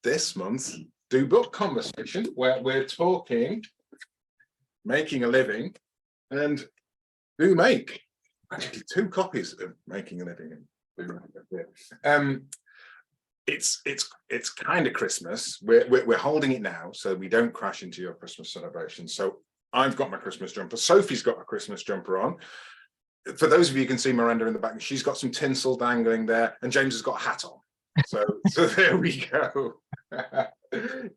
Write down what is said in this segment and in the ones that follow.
this month's Do Book conversation, where we're talking making a living and do make. Actually, 2 copies of Making a Living. It's kind of Christmas. We're holding it now, so we don't crash into your Christmas celebration. So I've got my Christmas jumper. Sophie's got a Christmas jumper on. For those of you who can see Miranda in the back, she's got some tinsel dangling there, and James has got a hat on. So there we go.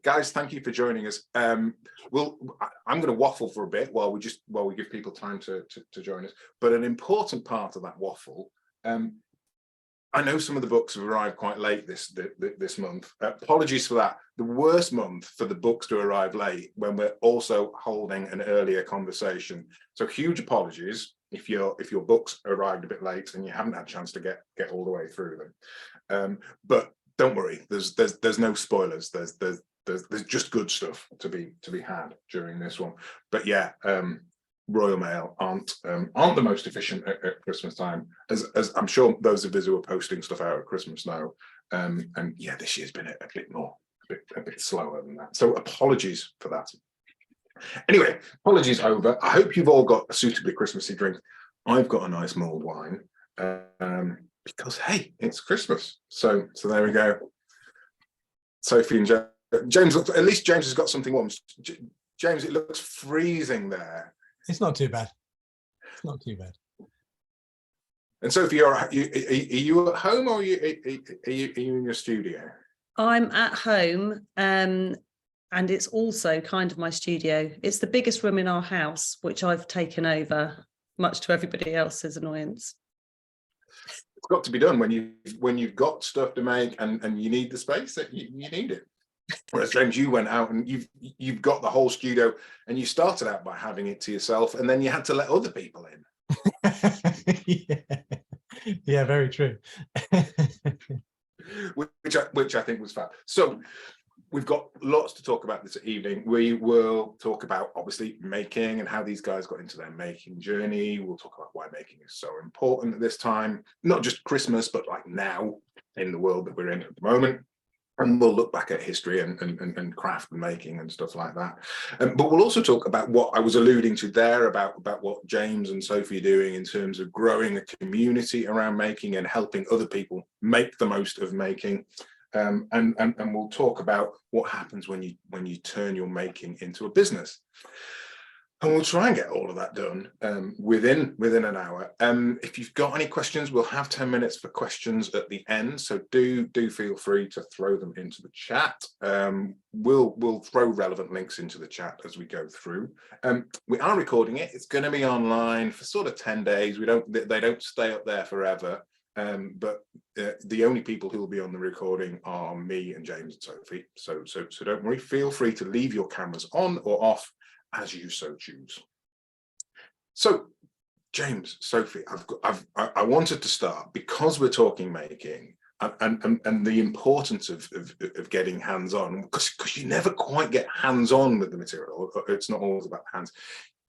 Guys, thank you for joining us. I'm going to waffle for a bit while we give people time to join us. But an important part of that waffle, I know some of the books have arrived quite late this month. Apologies for that. The worst month for the books to arrive late when we're also holding an earlier conversation. So huge apologies if your books arrived a bit late and you haven't had a chance to get all the way through them. But don't worry, there's no spoilers. There's just good stuff to be had during this one. But yeah, Royal Mail aren't the most efficient at Christmas time, as I'm sure those of us who are posting stuff out at Christmas know. And yeah, this year's been a bit slower than that. So apologies for that. Anyway, apologies over. I hope you've all got a suitably Christmassy drink. I've got a nice mulled wine. Because hey, it's Christmas. So there we go. Sophie and James, at least James has got something warm. James, it looks freezing there. It's not too bad. It's not too bad. And Sophie, are you at home, or are you in your studio? I'm at home, and it's also kind of my studio. It's the biggest room in our house, which I've taken over, much to everybody else's annoyance. It's got to be done when you've got stuff to make and you need the space. That you need it. Whereas James, you went out and you've got the whole studio, and you started out by having it to yourself, and then you had to let other people in. Yeah, very true. which I think was fab. So we've got lots to talk about this evening. We will talk about obviously making and how these guys got into their making journey. We'll talk about why making is so important at this time, not just Christmas, but like now in the world that we're in at the moment. And we'll look back at history and craft and making and stuff like that. But we'll also talk about what I was alluding to there about what James and Sophie are doing in terms of growing a community around making and helping other people make the most of making. And we'll talk about what happens when you turn your making into a business. And we'll try and get all of that done within an hour. If you've got any questions, we'll have 10 minutes for questions at the end. So do feel free to throw them into the chat. We'll throw relevant links into the chat as we go through. We are recording it. It's going to be online for sort of 10 days. They don't stay up there forever. But the only people who will be on the recording are me and James and Sophie. So don't worry. Feel free to leave your cameras on or off as you so choose. So, James, Sophie, I wanted to start because we're talking making and the importance of getting hands-on, because you never quite get hands-on with the material. It's not always about hands.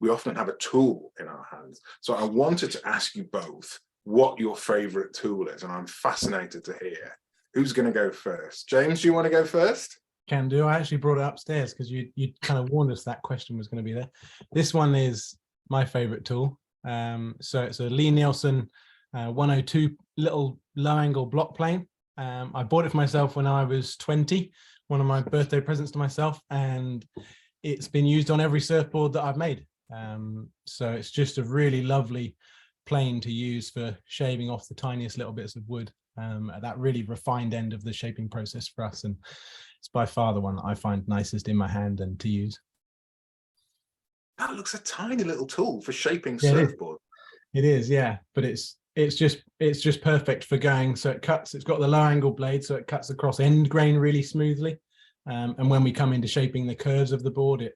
We often have a tool in our hands. So I wanted to ask you both what your favorite tool is, and I'm fascinated to hear. Who's going to go first? James, do you want to go first? Can do. I actually brought it upstairs because you kind of warned us that question was going to be there. This one is my favorite tool. So it's a Lee Nielsen 102 little low angle block plane. I bought it for myself when I was 20, one of my birthday presents to myself, and it's been used on every surfboard that I've made. So it's just a really lovely plane to use for shaving off the tiniest little bits of wood at that really refined end of the shaping process for us. And it's by far the one that I find nicest in my hand and to use. That looks a tiny little tool for shaping surfboard. It is, yeah, but it's just perfect for going. So it cuts. It's got the low angle blade, so it cuts across end grain really smoothly. And when we come into shaping the curves of the board, it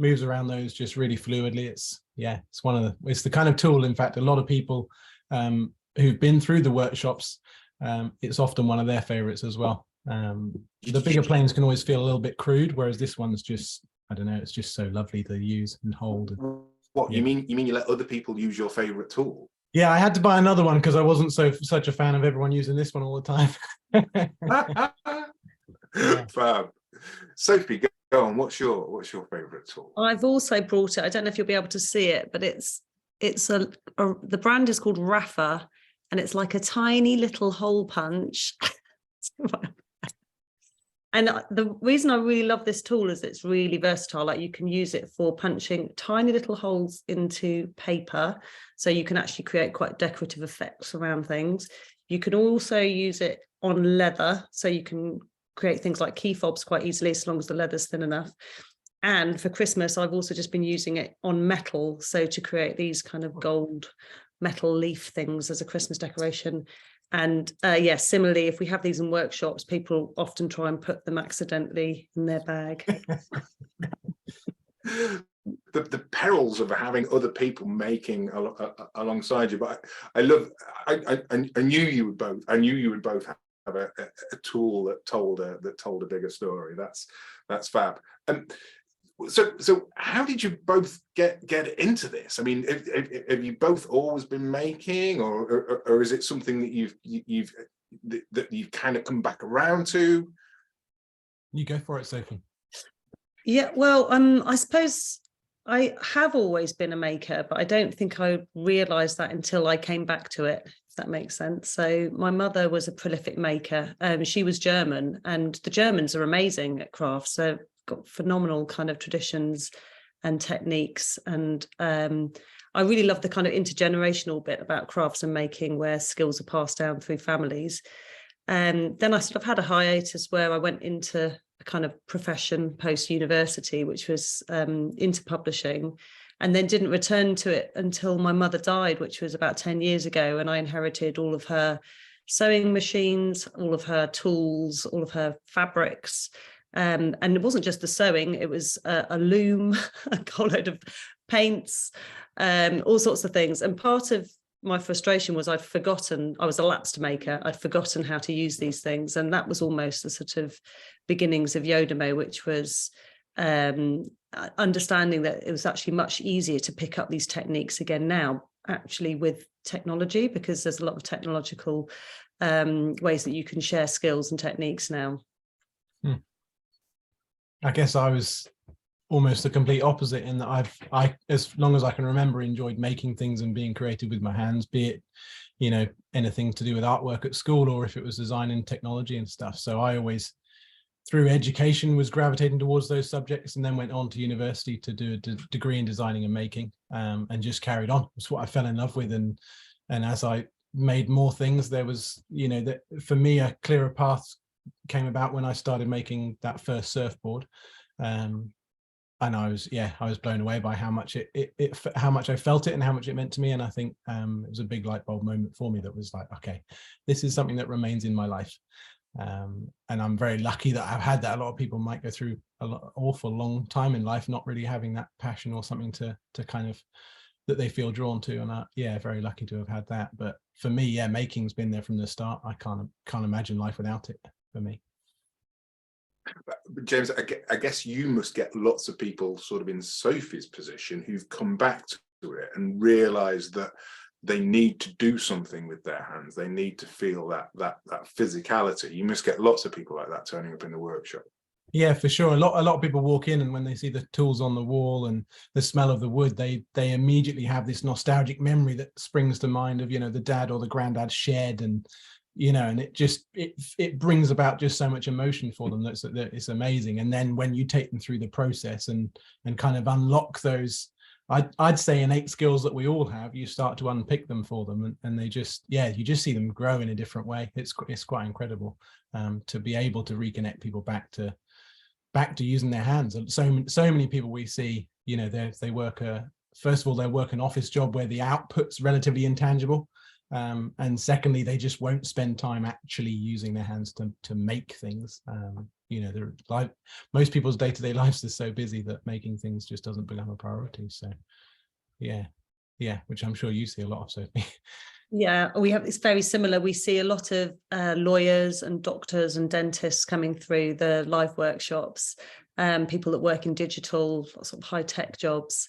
moves around those just really fluidly. It's the kind of tool. In fact, a lot of people who've been through the workshops, it's often one of their favorites as well. The bigger planes can always feel a little bit crude, whereas this one's just, I don't know, it's just so lovely to use and hold. What, you mean you let other people use your favorite tool? Yeah, I had to buy another one because I wasn't such a fan of everyone using this one all the time. Yeah. Fab. Sophie, go on. What's your favourite tool? I've also brought it. I don't know if you'll be able to see it, but it's the brand is called Rafa, and it's like a tiny little hole punch. And the reason I really love this tool is it's really versatile. Like, you can use it for punching tiny little holes into paper, so you can actually create quite decorative effects around things. You can also use it on leather, so you can create things like key fobs quite easily, as long as the leather's thin enough. And for Christmas, I've also just been using it on metal, so to create these kind of gold metal leaf things as a Christmas decoration. And yeah, similarly, if we have these in workshops, people often try and put them accidentally in their bag. The perils of having other people making alongside you, but I love. I knew you would both. I knew you would both have a tool that told a bigger story. That's fab. So how did you both get into this? I mean, have you both always been making, or is it something that you've kind of come back around to? You go for it, Sophie. Yeah, well, I suppose I have always been a maker, but I don't think I realised that until I came back to it, if that makes sense. So my mother was a prolific maker. She was German, and the Germans are amazing at crafts. So got phenomenal kind of traditions and techniques. And I really love the kind of intergenerational bit about crafts and making, where skills are passed down through families. And then I sort of had a hiatus where I went into a kind of profession post-university, which was into publishing, and then didn't return to it until my mother died, which was about 10 years ago. And I inherited all of her sewing machines, all of her tools, all of her fabrics. And it wasn't just the sewing, it was a loom, a whole load of paints, all sorts of things. And part of my frustration was I was a lapsed maker. I'd forgotten how to use these things. And that was almost the sort of beginnings of Yodomo, which was understanding that it was actually much easier to pick up these techniques again now, actually, with technology, because there's a lot of technological ways that you can share skills and techniques now. I guess I was almost the complete opposite, in that I as long as I can remember, enjoyed making things and being creative with my hands, be it, you know, anything to do with artwork at school, or if it was design and technology and stuff. So I always, through education, was gravitating towards those subjects, and then went on to university to do a degree in designing and making, and just carried on. It's what I fell in love with. And as I made more things, there was, you know, that for me, a clearer path came about when I started making that first surfboard. And I was blown away by how much how much I felt it and how much it meant to me. And I think it was a big light bulb moment for me that was like, okay, this is something that remains in my life. And I'm very lucky that I've had that. A lot of people might go through awful long time in life not really having that passion or something to kind of that they feel drawn to. And very lucky to have had that. But for me, making's been there from the start. I can't imagine life without it for me. James, I guess you must get lots of people sort of in Sophie's position who've come back to it and realised that they need to do something with their hands. They need to feel that physicality. You must get lots of people like that turning up in the workshop. Yeah, for sure. A lot of people walk in, and when they see the tools on the wall and the smell of the wood, they immediately have this nostalgic memory that springs to mind of, you know, the dad or the granddad shed, and you know, and it brings about just so much emotion for them that it's amazing. And then when you take them through the process and kind of unlock those, I'd say innate skills that we all have, you start to unpick them for them, and they just, you just see them grow in a different way. It's quite incredible to be able to reconnect people back to using their hands. And so many people we see, you know, they work first of all, they work an office job where the output's relatively intangible. And secondly, they just won't spend time actually using their hands to make things. You know, most people's day-to-day lives are so busy that making things just doesn't become a priority. So yeah, which I'm sure you see a lot of, Sophie. Yeah, it's very similar. We see a lot of lawyers and doctors and dentists coming through the live workshops, people that work in digital sort of high-tech jobs.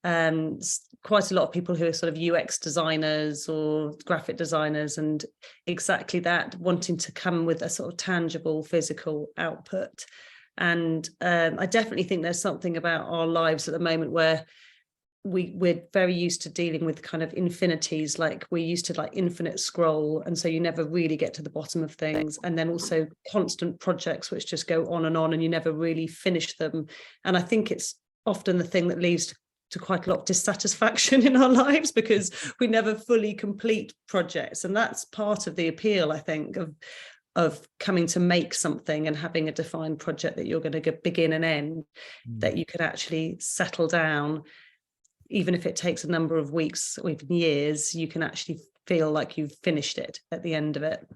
quite a lot of people who are sort of UX designers or graphic designers, and exactly that, wanting to come with a sort of tangible physical output. And I definitely think there's something about our lives at the moment where we're very used to dealing with kind of infinities, like we're used to like infinite scroll, and so you never really get to the bottom of things, and then also constant projects which just go on and you never really finish them. And I think it's often the thing that leads to quite a lot of dissatisfaction in our lives, because we never fully complete projects. And that's part of the appeal, I think, of coming to make something and having a defined project that you're going to begin and end, that you can actually settle down. Even if it takes a number of weeks or even years, you can actually feel like you've finished it at the end of it.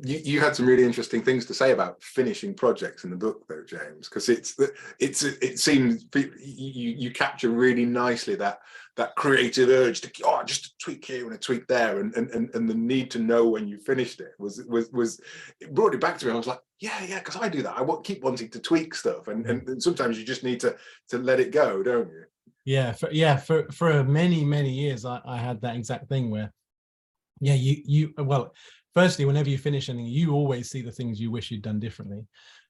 You had some really interesting things to say about finishing projects in the book, though, James, because it seems you capture really nicely that creative urge to just tweak here and a tweak there, and the need to know when you finished it was it brought it back to me. I was like, yeah, because I do that. I keep wanting to tweak stuff, and sometimes you just need to let it go, don't you? For many years I had that exact thing where well, firstly, whenever you finish anything, you always see the things you wish you'd done differently.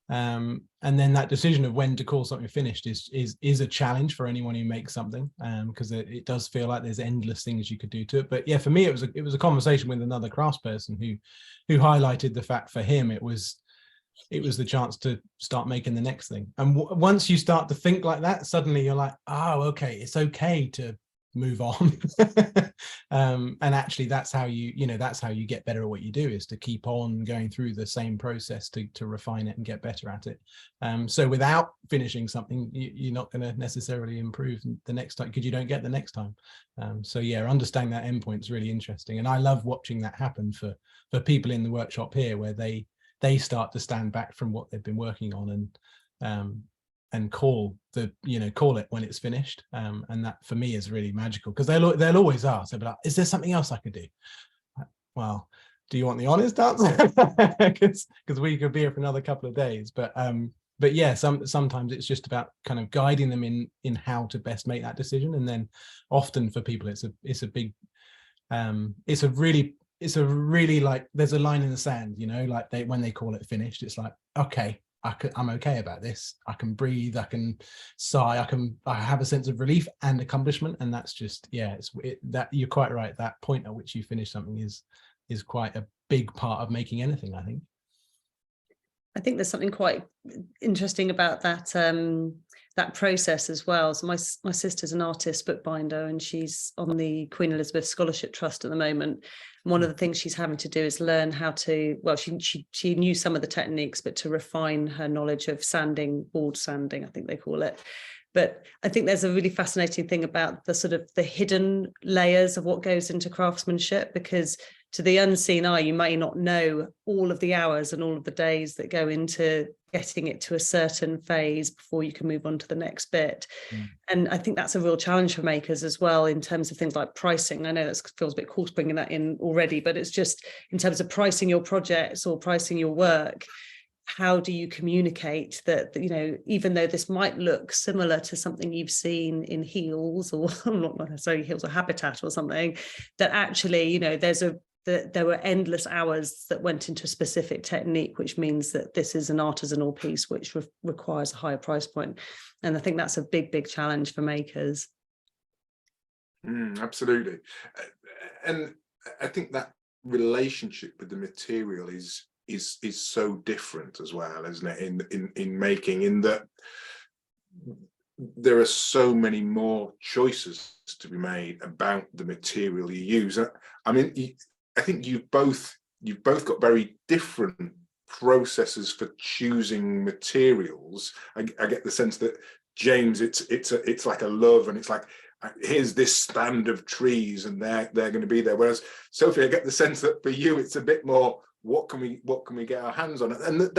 And then that decision of when to call something finished is a challenge for anyone who makes something, because it does feel like there's endless things you could do to it. But yeah, for me, it was a conversation with another craftsperson who highlighted the fact for him it was the chance to start making the next thing. And once you start to think like that, suddenly you're like, oh, okay, it's okay to move on. And actually that's how you get better at what you do, is to keep on going through the same process to refine it and get better at it. So without finishing something, you're not going to necessarily improve the next time, because you don't get the next time. So yeah, understanding that endpoint is really interesting, and I love watching that happen for people in the workshop here, where they start to stand back from what they've been working on and call it when it's finished. And that for me is really magical, because they'll always ask, they'll be like, is there something else I could do? Well, do you want the honest answer? Because we could be here for another couple of days. But yeah, sometimes it's just about kind of guiding them in how to best make that decision. And then often for people it's a big it's a really like, there's a line in the sand, like when they call it finished, it's like, okay, I'm okay about this. I can breathe, I can sigh, I have a sense of relief and accomplishment. And that's just, that you're quite right. That point at which you finish something is quite a big part of making anything, I think. I think there's something quite interesting about that process as well. So my sister's an artist bookbinder, and she's on the Queen Elizabeth Scholarship Trust at the moment. And one of the things she's having to do is learn how to, well, she knew some of the techniques, but to refine her knowledge of sanding, board sanding, I think they call it. But I think there's a really fascinating thing about the sort of the hidden layers of what goes into craftsmanship, because to the unseen eye, you may not know all of the hours and all of the days that go into getting it to a certain phase before you can move on to the next bit. And I think that's a real challenge for makers as well, in terms of things like pricing. I know that feels a bit coarse bringing that in already, but it's just in terms of pricing your projects or pricing your work. How do you communicate that, even though this might look similar to something you've seen in Heels, or not necessarily Heels, or Habitat or something, that actually, there were endless hours that went into a specific technique, which means that this is an artisanal piece which requires a higher price point. And I think that's a big challenge for makers. Absolutely. And I think that relationship with the material is so different as well, isn't it, in making, in that there are so many more choices to be made about the material you use. I mean, I think you've both got very different processes for choosing materials. I get the sense that, James, it's like a love, and it's like, here's this stand of trees and they're going to be there. Whereas Sophie, I get the sense that for you it's a bit more, what can we get our hands on? And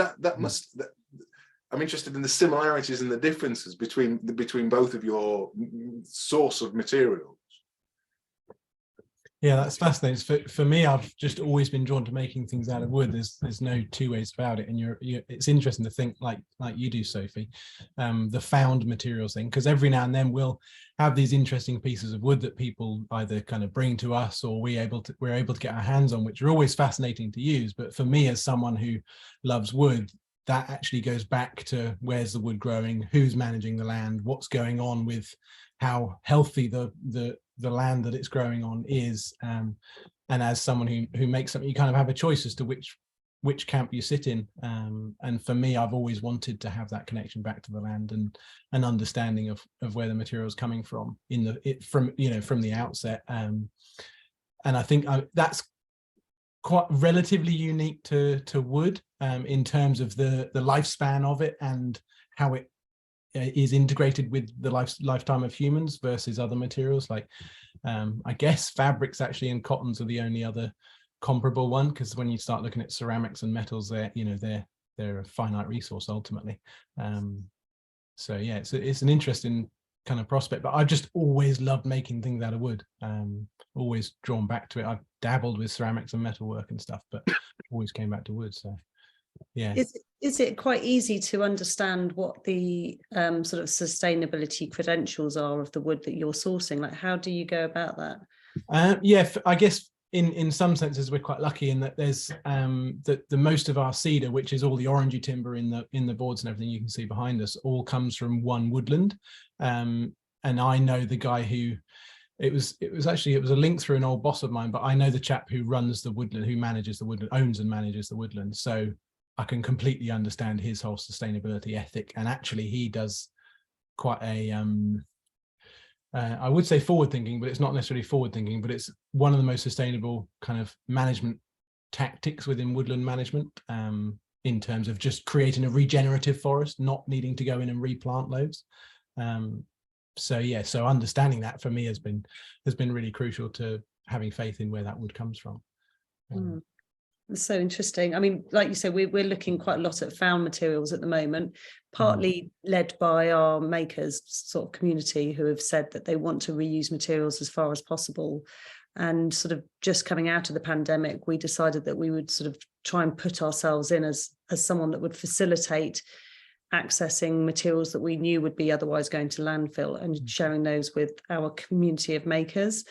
I'm interested in the similarities and the differences between both of your source of materials. Yeah, that's fascinating. For me, I've just always been drawn to making things out of wood. There's no two ways about it. And it's interesting to think like you do, Sophie, the found materials thing, because every now and then we'll have these interesting pieces of wood that people either kind of bring to us or we're able to get our hands on, which are always fascinating to use. But for me, as someone who loves wood, that actually goes back to where's the wood growing, who's managing the land, what's going on with how healthy the land that it's growing on is, and as someone who makes something, you kind of have a choice as to which camp you sit in, and for me, I've always wanted to have that connection back to the land and an understanding of where the material is coming from from the outset, and I think that's quite relatively unique to wood, in terms of the lifespan of it and how it is integrated with the lifetime of humans versus other materials. Like I guess fabrics actually and cottons are the only other comparable one, because when you start looking at ceramics and metals, they're a finite resource ultimately. So yeah, it's an interesting kind of prospect, but I've just always loved making things out of wood, always drawn back to it. I've dabbled with ceramics and metalwork and stuff, but always came back to wood. So yeah. Is it quite easy to understand what the sort of sustainability credentials are of the wood that you're sourcing? Like, how do you go about that? Yeah, I guess in some senses we're quite lucky in that there's the most of our cedar, which is all the orangey timber in the boards and everything you can see behind us, all comes from one woodland. And I know the guy who it was a link through an old boss of mine, but I know the chap who runs the woodland, who manages the woodland, owns and manages the woodland. So I can completely understand his whole sustainability ethic, and actually he does quite a I would say forward thinking, but it's not necessarily forward thinking, but it's one of the most sustainable kind of management tactics within woodland management, in terms of just creating a regenerative forest, not needing to go in and replant loads. So yeah, so understanding that for me has been really crucial to having faith in where that wood comes from. It's so interesting. I mean, like you said, we're looking quite a lot at found materials at the moment, partly led by our makers sort of community who have said that they want to reuse materials as far as possible. And sort of just coming out of the pandemic, we decided that we would sort of try and put ourselves in as someone that would facilitate accessing materials that we knew would be otherwise going to landfill and sharing those with our community of makers.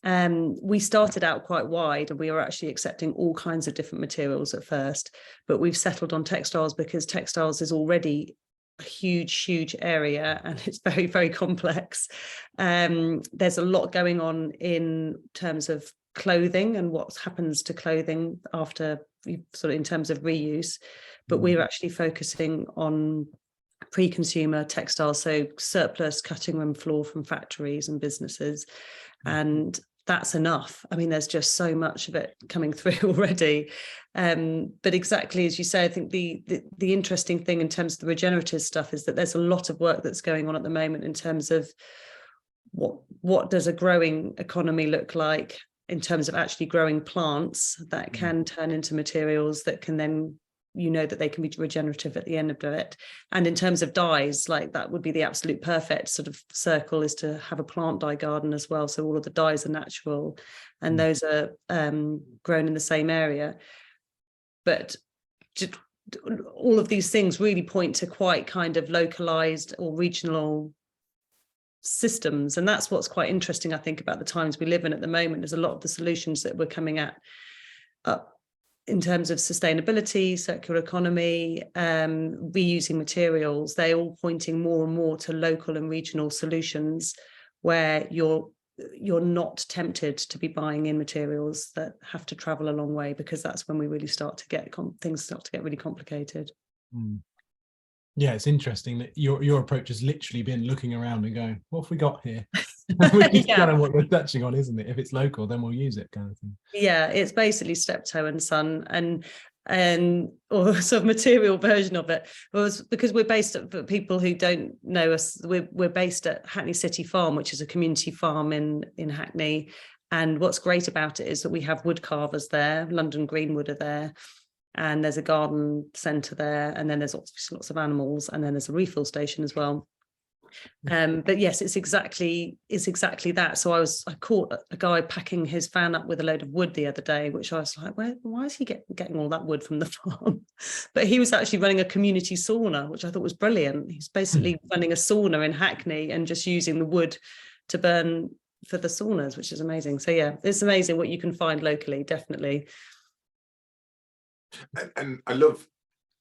We started out quite wide, and we were actually accepting all kinds of different materials at first, but we've settled on textiles because textiles is already a huge area and it's very, very complex. There's a lot going on in terms of clothing and what happens to clothing after sort of in terms of reuse, but we're actually focusing on pre-consumer textiles, so surplus cutting room floor from factories and businesses, and that's enough. I mean, there's just so much of it coming through already. But exactly as you say, I think the interesting thing in terms of the regenerative stuff is that there's a lot of work that's going on at the moment in terms of what does a growing economy look like in terms of actually growing plants that can turn into materials that can then, that they can be regenerative at the end of it. And in terms of dyes, like that would be the absolute perfect sort of circle, is to have a plant dye garden as well. So all of the dyes are natural and those are grown in the same area. But all of these things really point to quite kind of localized or regional systems. And that's what's quite interesting, I think, about the times we live in at the moment, is a lot of the solutions that we're coming at in terms of sustainability, circular economy, reusing materials, they're all pointing more and more to local and regional solutions where you're not tempted to be buying in materials that have to travel a long way, because that's when we really start to get things start to get really complicated. Yeah, it's interesting that your approach has literally been looking around and going, what have we got here? Which is kind of what we're touching on, isn't it? If it's local, then we'll use it, kind of thing. Yeah, it's basically steptoe and son, and or sort of material version of it. Was because we're based at, for people who don't know us, we're based at Hackney City Farm, which is a community farm in Hackney. And what's great about it is that we have wood carvers there. London Greenwood are there. And there's a garden centre there, and then there's lots of animals, and then there's a refill station as well. But yes, it's exactly that. So I caught a guy packing his van up with a load of wood the other day, which I was like, why is he getting all that wood from the farm? But he was actually running a community sauna, which I thought was brilliant. He's basically running a sauna in Hackney and just using the wood to burn for the saunas, which is amazing. So yeah, it's amazing what you can find locally, definitely. And I love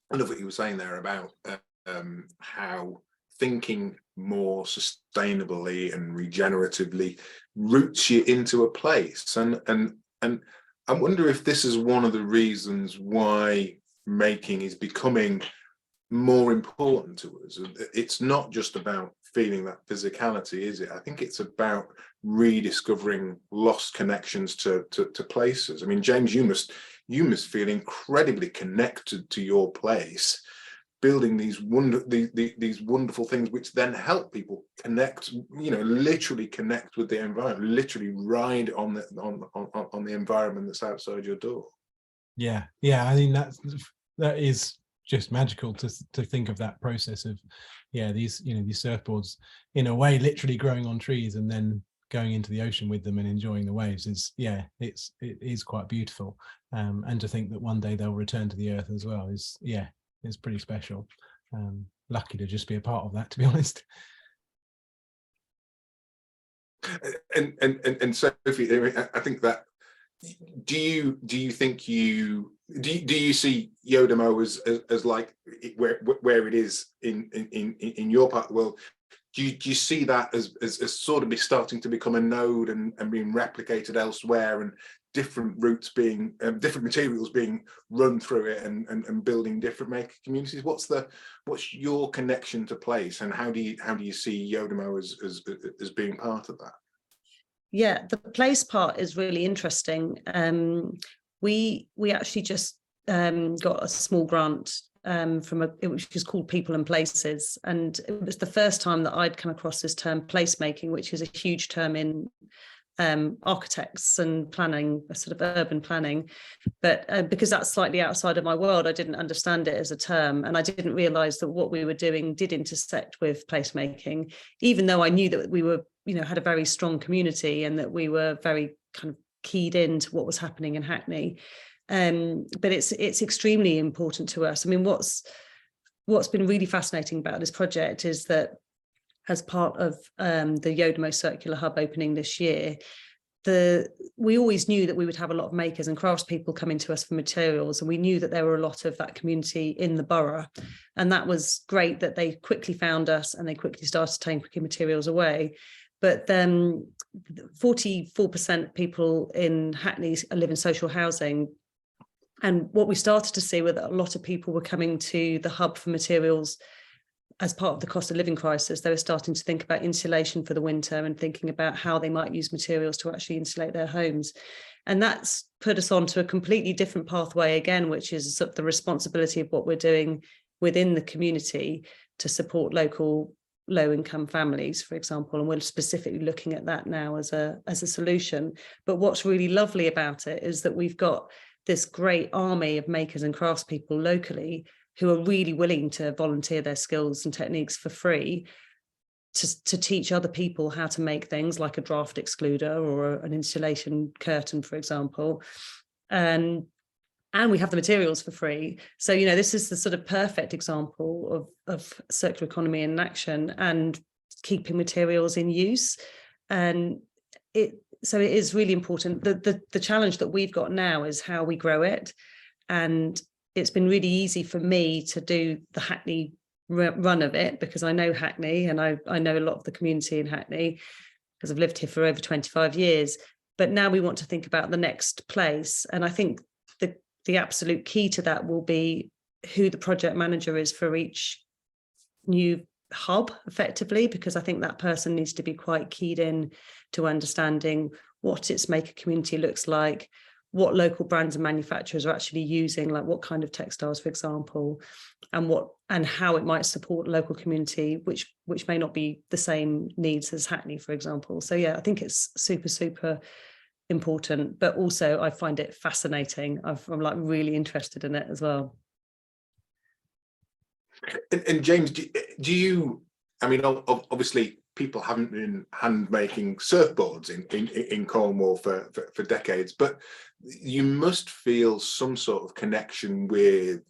what you were saying there about how thinking more sustainably and regeneratively roots you into a place. And I wonder if this is one of the reasons why making is becoming more important to us. It's not just about feeling that physicality, is it? I think it's about rediscovering lost connections to places. I mean, James, you must feel incredibly connected to your place, building these wonderful things which then help people connect, literally connect with the environment, literally ride on the environment that's outside your door. Yeah, I think that is just magical to think of that process of, these surfboards in a way literally growing on trees and then going into the ocean with them and enjoying the waves it is quite beautiful. And to think that one day they'll return to the earth as well is pretty special. Lucky to just be a part of that, to be honest. And Sophie, I think that, do you think do you see Yodomo as like where it is in your part of the world? Do you see that as sort of be starting to become a node and being replicated elsewhere, and different routes being different materials being run through it and building different maker communities? What's your connection to place, and how do you see Yodomo as being part of that? Yeah, the place part is really interesting. We actually just got a small grant which is called People and Places, and it was the first time that I'd come across this term placemaking, which is a huge term in architects and planning, sort of urban planning, but because that's slightly outside of my world, I didn't understand it as a term, and I didn't realize that what we were doing did intersect with placemaking, even though I knew that we were, had a very strong community and that we were very kind of keyed into what was happening in Hackney. But it's extremely important to us. I mean, what's been really fascinating about this project is that as part of the Yodomo Circular Hub opening this year, we always knew that we would have a lot of makers and craftspeople coming to us for materials, and we knew that there were a lot of that community in the borough, and that was great that they quickly found us and they quickly started taking materials away. But then 44% of people in Hackney live in social housing. And what we started to see was that a lot of people were coming to the hub for materials as part of the cost of living crisis. They were starting to think about insulation for the winter and thinking about how they might use materials to actually insulate their homes. And that's put us on to a completely different pathway again, which is sort of the responsibility of what we're doing within the community to support local low-income families, for example, and we're specifically looking at that now as a solution. But what's really lovely about it is that we've got this great army of makers and craftspeople locally who are really willing to volunteer their skills and techniques for free to teach other people how to make things like a draft excluder or an insulation curtain, for example. And we have the materials for free. So, this is the sort of perfect example of circular economy in action and keeping materials in use. And so it is really important. The challenge that we've got now is how we grow it. And it's been really easy for me to do the Hackney run of it because I know Hackney and I know a lot of the community in Hackney because I've lived here for over 25 years. But now we want to think about the next place. And I think the absolute key to that will be who the project manager is for each new hub, effectively, because I think that person needs to be quite keyed in to understanding what its maker community looks like, what local brands and manufacturers are actually using, like what kind of textiles, for example, and how it might support local community, which may not be the same needs as Hackney, for example. So yeah, I think it's super important, but also I find it fascinating. I'm like really interested in it as well. And James, do you I mean, obviously, people haven't been hand making surfboards in Cornwall for decades, but you must feel some sort of connection with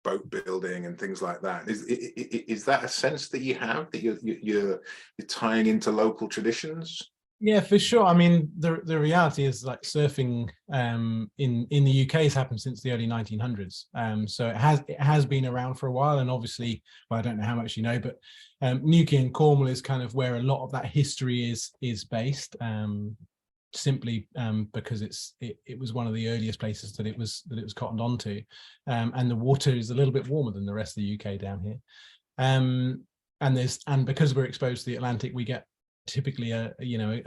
boat building and things like that. Is that a sense that you have, that you're tying into local traditions? Yeah, for sure. I mean, the reality is, like, surfing in the UK has happened since the early 1900s. So it has been around for a while, and obviously, well, I don't know how much you know, but Newquay and Cornwall is kind of where a lot of that history is based. Simply because it was one of the earliest places that it was cottoned onto, and the water is a little bit warmer than the rest of the UK down here. And because we're exposed to the Atlantic, we get typically a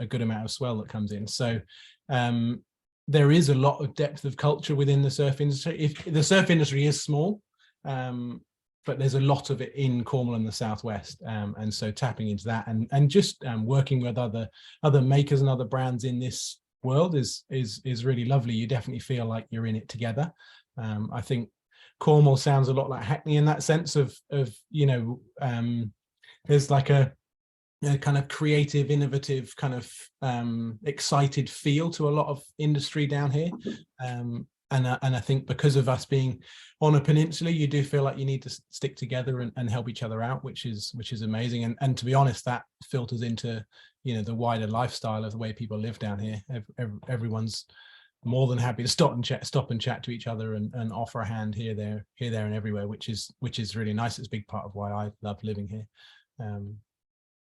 good amount of swell that comes in. So there is a lot of depth of culture within the surf industry. If the surf industry is small, but there's a lot of it in Cornwall and the southwest, and so tapping into that and just working with other makers and other brands in this world is really lovely. You definitely feel like you're in it together. I think Cornwall sounds a lot like Hackney in that sense of there's like a kind of creative, innovative, kind of excited feel to a lot of industry down here. And I think because of us being on a peninsula, you do feel like you need to stick together and help each other out, which is amazing. And to be honest, that filters into the wider lifestyle of the way people live down here. Everyone's more than happy to stop and chat to each other and offer a hand here, there, and everywhere, which is really nice. It's a big part of why I love living here.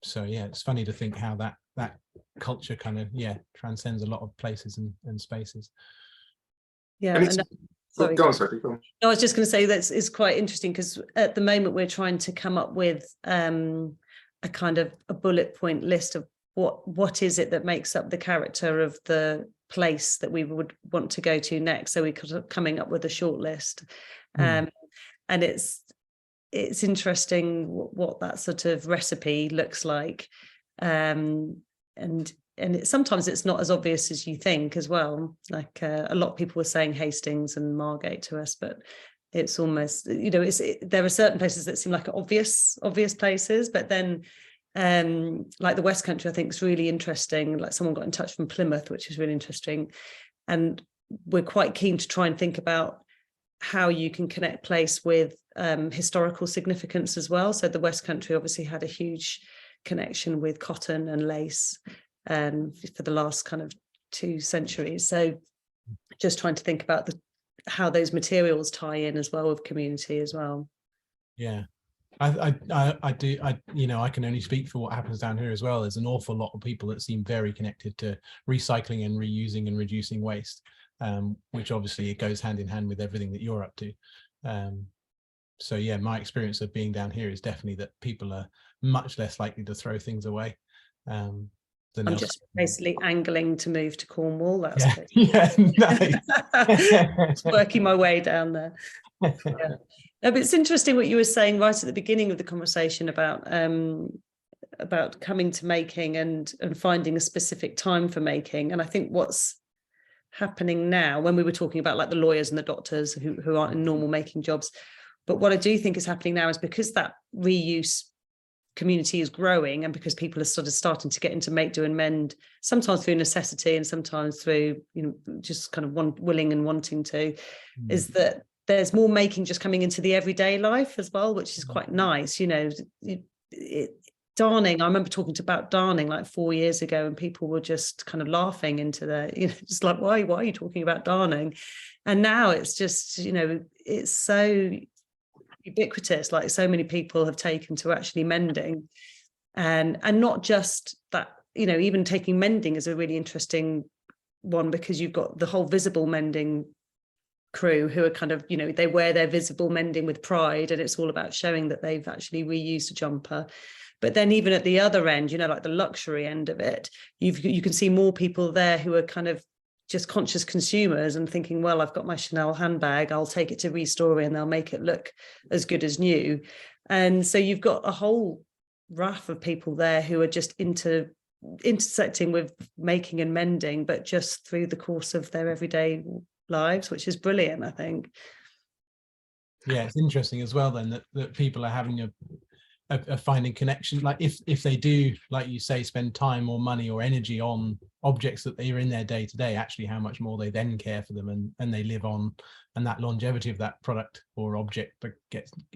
So yeah, it's funny to think how that culture kind of transcends a lot of places and spaces. Yeah. Sorry. Go on, Sophie. Go on. No, I was just going to say that it's quite interesting, because at the moment we're trying to come up with a kind of a bullet point list of what is it that makes up the character of the place that we would want to go to next. So we're coming up with a short list, and it's interesting what that sort of recipe looks like, and sometimes it's not as obvious as you think as well. Like a lot of people were saying Hastings and Margate to us, but it's almost there are certain places that seem like obvious places, but then like the West Country I think is really interesting. Like someone got in touch from Plymouth, which is really interesting, and we're quite keen to try and think about how you can connect place with historical significance as well. So the West Country obviously had a huge connection with cotton and lace for the last kind of 2 centuries. So just trying to think about how those materials tie in as well with community as well. Yeah, I do. I can only speak for what happens down here as well. There's an awful lot of people that seem very connected to recycling and reusing and reducing waste, which obviously it goes hand in hand with everything that you're up to. So yeah, my experience of being down here is definitely that people are much less likely to throw things away. I'm just basically angling to move to Cornwall. That's nice. Just working my way down there. Yeah. No, but it's interesting what you were saying right at the beginning of the conversation about coming to making and finding a specific time for making. And I think what's happening now, when we were talking about like the lawyers and the doctors who aren't in normal making jobs, but what I do think is happening now is because that reuse community is growing, and because people are sort of starting to get into make, do and mend, sometimes through necessity and sometimes through just kind of willing and wanting to, is that there's more making just coming into the everyday life as well, which is quite nice. Darning, I remember talking about darning like 4 years ago, and people were just kind of laughing into just like, why are you talking about darning? And now it's just, it's so ubiquitous, like so many people have taken to actually mending, and not just that, even taking mending is a really interesting one, because you've got the whole visible mending crew who are kind of, they wear their visible mending with pride, and it's all about showing that they've actually reused a jumper. But then even at the other end, like the luxury end of it, you can see more people there who are kind of just conscious consumers and thinking, well, I've got my Chanel handbag, I'll take it to Restory and they'll make it look as good as new. And so you've got a whole raft of people there who are just intersecting with making and mending, but just through the course of their everyday lives, which is brilliant, I think. Yeah, it's interesting as well then that people are having of finding connection. Like if they do, like you say, spend time or money or energy on objects that they are in their day to day, actually how much more they then care for them and they live on, and that longevity of that product or object but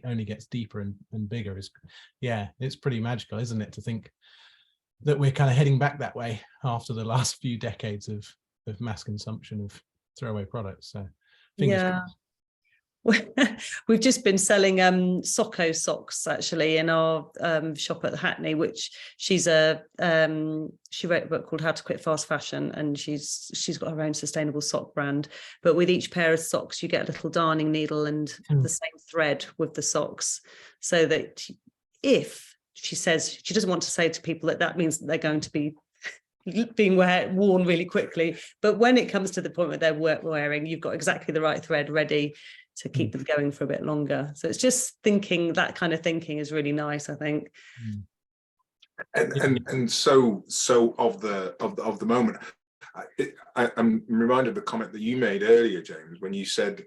only gets deeper and bigger. Is, yeah, it's pretty magical, isn't it, to think that we're kind of heading back that way after the last few decades of mass consumption of throwaway products. So fingers crossed. We've just been selling Socko socks actually in our shop at the Hackney, which she wrote a book called How to Quit Fast Fashion, and she's got her own sustainable sock brand. But with each pair of socks, you get a little darning needle and the same thread with the socks, so that if she says she doesn't want to say to people that means that they're going to be being worn really quickly, but when it comes to the point where they're wearing, you've got exactly the right thread ready to keep them going for a bit longer. So it's just thinking, that kind of thinking is really nice, I think. And so of the moment, I'm reminded of the comment that you made earlier, James, when you said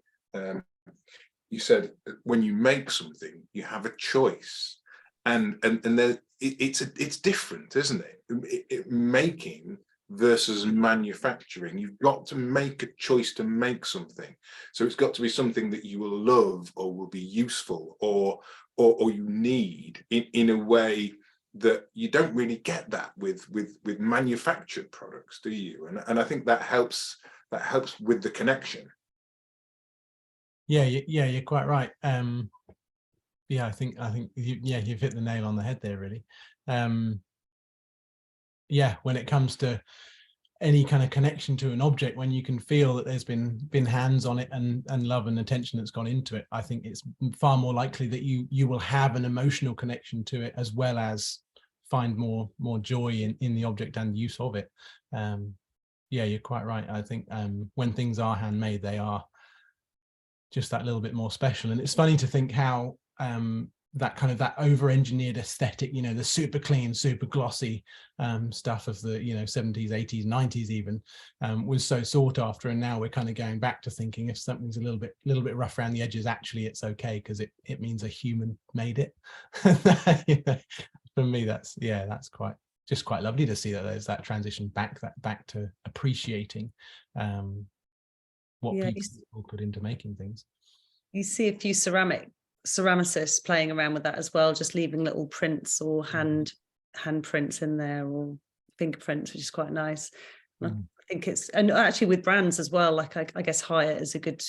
when you make something, you have a choice, and there, it's different, isn't it? Making versus manufacturing, you've got to make a choice to make something. So it's got to be something that you will love or will be useful or you need in a way that you don't really get that with manufactured products, do you? And I think that helps with the connection. Yeah, you're quite right. Yeah, I think you've hit the nail on the head there, really. Yeah, when it comes to any kind of connection to an object, when you can feel that there's been hands on it and love and attention that's gone into it, I think it's far more likely that you will have an emotional connection to it, as well as find more joy in the object and use of it. Yeah, you're quite right. I think when things are handmade, they are just that little bit more special. And it's funny to think how that over-engineered aesthetic, the super clean, super glossy stuff of the 70s, 80s, 90s even, was so sought after, and now we're kind of going back to thinking if something's a little bit rough around the edges, actually it's okay because it means a human made it. For me, that's quite lovely to see that there's that transition back to appreciating what people put into making things. You see a few ceramicists playing around with that as well, just leaving little prints or hand prints in there, or fingerprints, which is quite nice. I think it's, and actually with brands as well, like I guess Hyatt is a good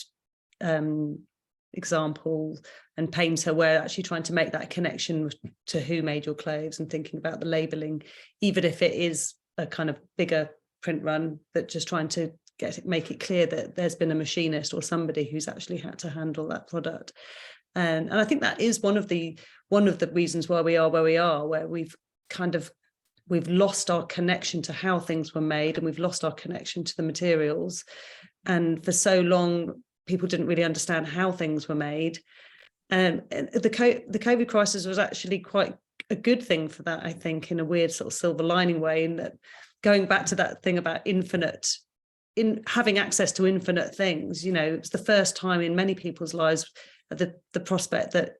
example, and Painter, where actually trying to make that connection to who made your clothes and thinking about the labeling, even if it is a kind of bigger print run, but just trying to make it clear that there's been a machinist or somebody who's actually had to handle that product. And I think that is one of the reasons why we are where we are, where we've lost our connection to how things were made, and we've lost our connection to the materials. And for so long, people didn't really understand how things were made. And the COVID crisis was actually quite a good thing for that, I think, in a weird sort of silver lining way, in that going back to that thing about having access to infinite things, it's the first time in many people's lives the prospect that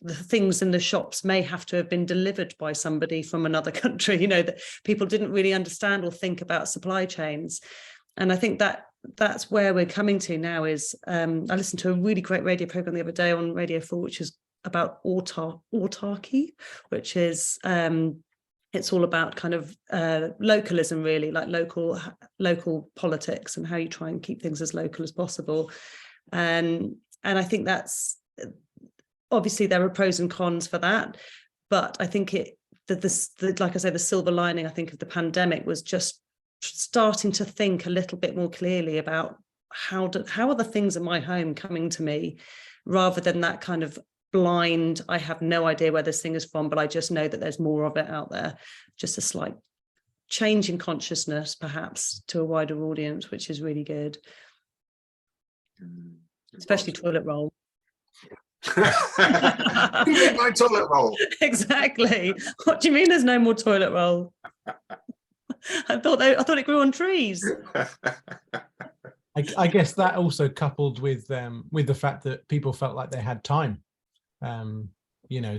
the things in the shops may have to have been delivered by somebody from another country, that people didn't really understand or think about supply chains. And I think that's where we're coming to now. Is I listened to a really great radio program the other day on Radio 4, which is about autarky, which is it's all about kind of localism, really, like local politics and how you try and keep things as local as possible. And I think that's, obviously there are pros and cons for that, but I think like I say, the silver lining, I think, of the pandemic was just starting to think a little bit more clearly about how are the things in my home coming to me, rather than that kind of blind, I have no idea where this thing is from, but I just know that there's more of it out there. Just a slight change in consciousness, perhaps, to a wider audience, which is really good. Especially toilet roll. My toilet roll. Exactly. What do you mean there's no more toilet roll? I thought it grew on trees. I guess that also coupled with the fact that people felt like they had time.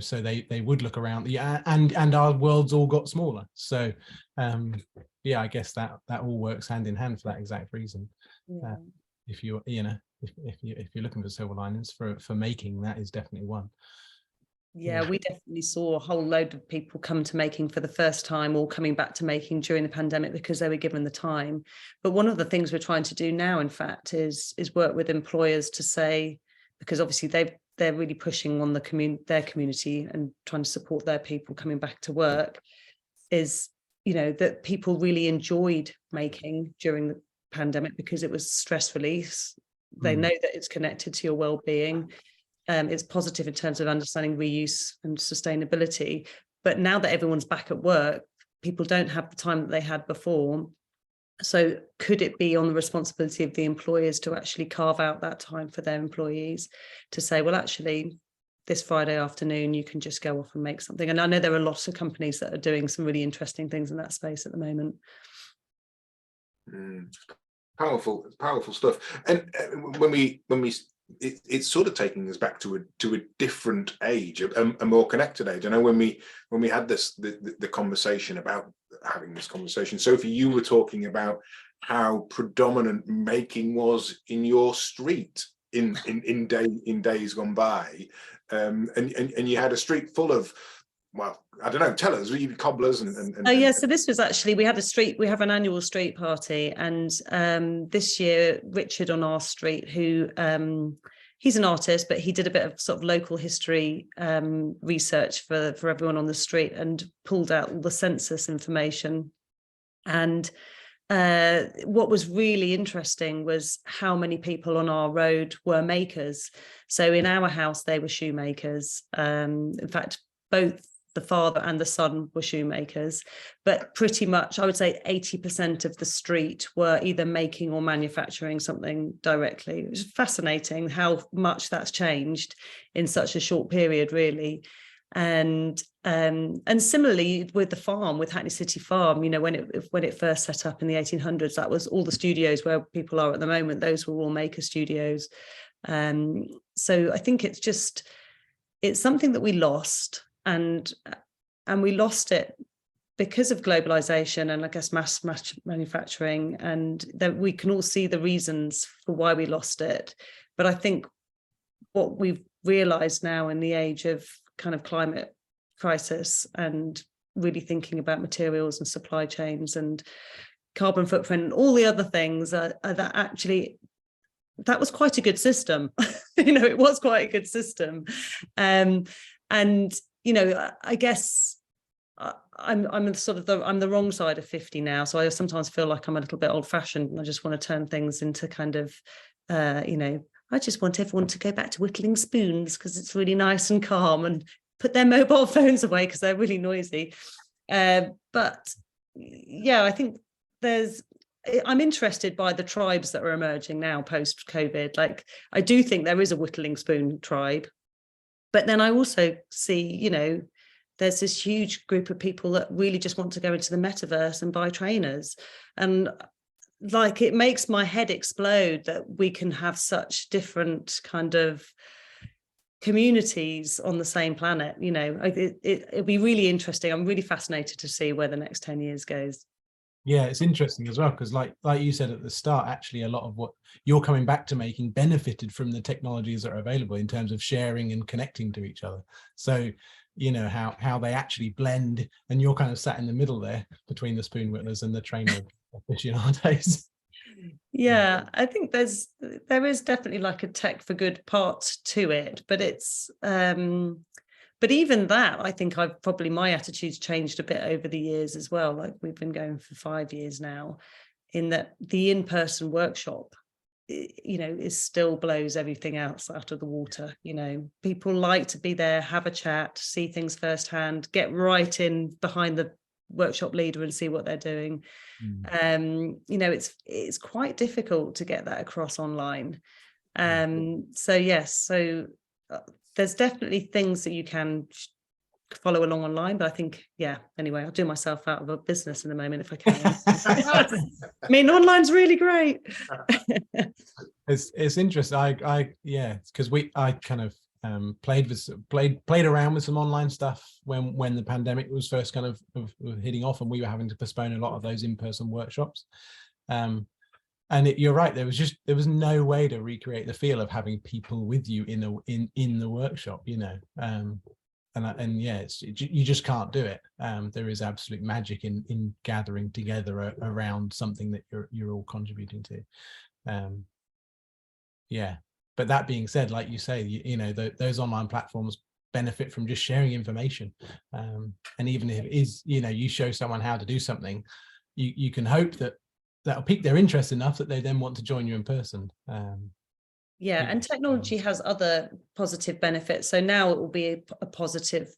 so they would look around. Yeah, and our worlds all got smaller. So I guess that all works hand in hand for that exact reason. Yeah. If you're looking for silver linings for making, that is definitely one. Yeah, we definitely saw a whole load of people come to making for the first time or coming back to making during the pandemic because they were given the time. But one of the things we're trying to do now, in fact, is work with employers to say, because obviously they're really pushing on their community and trying to support their people coming back to work, is, that people really enjoyed making during the pandemic because it was stress release. They know that it's connected to your well-being. It's positive in terms of understanding reuse and sustainability. But now that everyone's back at work, people don't have the time that they had before. So could it be on the responsibility of the employers to actually carve out that time for their employees to say, well, actually, this Friday afternoon, you can just go off and make something? And I know there are lots of companies that are doing some really interesting things in that space at the moment. Powerful stuff. And when we it's sort of taking us back to a different age, a more connected age. I know when we had the conversation about having this conversation, Sophie, you were talking about how predominant making was in your street in days gone by, and you had a street full of, well, I don't know, tell us, cobblers and Oh yeah, so this was actually, we have an annual street party, and this year Richard on our street, who he's an artist, but he did a bit of sort of local history research for everyone on the street and pulled out all the census information. And what was really interesting was how many people on our road were makers. So in our house, they were shoemakers. In fact, both the father and the son were shoemakers, but pretty much, I would say 80% of the street were either making or manufacturing something directly. It was fascinating how much that's changed in such a short period, really. And similarly with the farm, with Hackney City Farm, when it first set up in the 1800s, that was all the studios where people are at the moment. Those were all maker studios. So I think it's something that we lost. And we lost it because of globalization and I guess mass manufacturing, and that we can all see the reasons for why we lost it. But I think what we've realized now in the age of kind of climate crisis and really thinking about materials and supply chains and carbon footprint and all the other things that actually that was quite a good system. It was quite a good system. And I guess I'm the wrong side of 50 now, so I sometimes feel like I'm a little bit old-fashioned, and I just want to turn things into kind of, I just want everyone to go back to whittling spoons because it's really nice and calm, and put their mobile phones away because they're really noisy. But yeah, I think I'm interested by the tribes that are emerging now post-COVID. Like, I do think there is a whittling spoon tribe. But then I also see, there's this huge group of people that really just want to go into the metaverse and buy trainers. And like, it makes my head explode that we can have such different kind of communities on the same planet. It'd be really interesting. I'm really fascinated to see where the next 10 years goes. Yeah, it's interesting as well, because like you said at the start, actually a lot of what you're coming back to making benefited from the technologies that are available in terms of sharing and connecting to each other. So how they actually blend, and you're kind of sat in the middle there between the spoon whittlers and the trainer aficionados. Yeah, I think there is definitely like a tech for good part to it, but it's but even that, I think my attitude's changed a bit over the years as well. Like, we've been going for 5 years now, in that the in-person workshop, it still blows everything else out of the water. People like to be there, have a chat, see things firsthand, get right in behind the workshop leader and see what they're doing. It's quite difficult to get that across online. So yes, there's definitely things that you can follow along online, but I think, anyway, I'll do myself out of a business in a moment if I can. I mean, online's really great. It's interesting. Because I kind of played around with some online stuff when the pandemic was first kind of hitting off, and we were having to postpone a lot of those in-person workshops. And you're right, there was no way to recreate the feel of having people with you in the workshop, you know. And yeah, you just can't do it. There is absolute magic in gathering together around something that you're all contributing to. Yeah, but that being said, like you say, you know, those online platforms benefit from just sharing information. And even if it is, you know, you show someone how to do something, you can hope that that'll pique their interest enough that they then want to join you in person. Yeah, and technology has other positive benefits. So now it will be a positive